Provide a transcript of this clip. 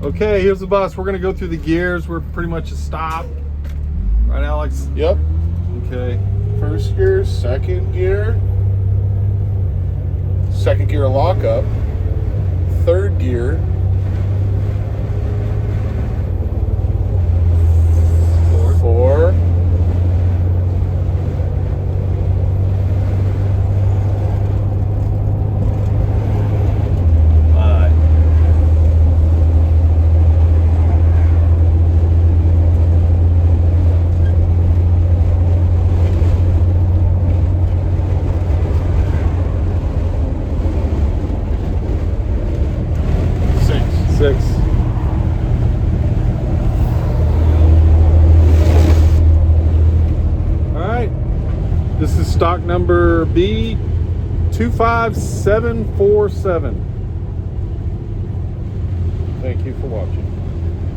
Okay, here's the bus. We're gonna go through the gears. We're pretty much a stop. Right, Alex? Yep. Okay. First gear, second gear lockup, third gear, four, Five. Six. All right. This is stock number B25747. Thank you for watching.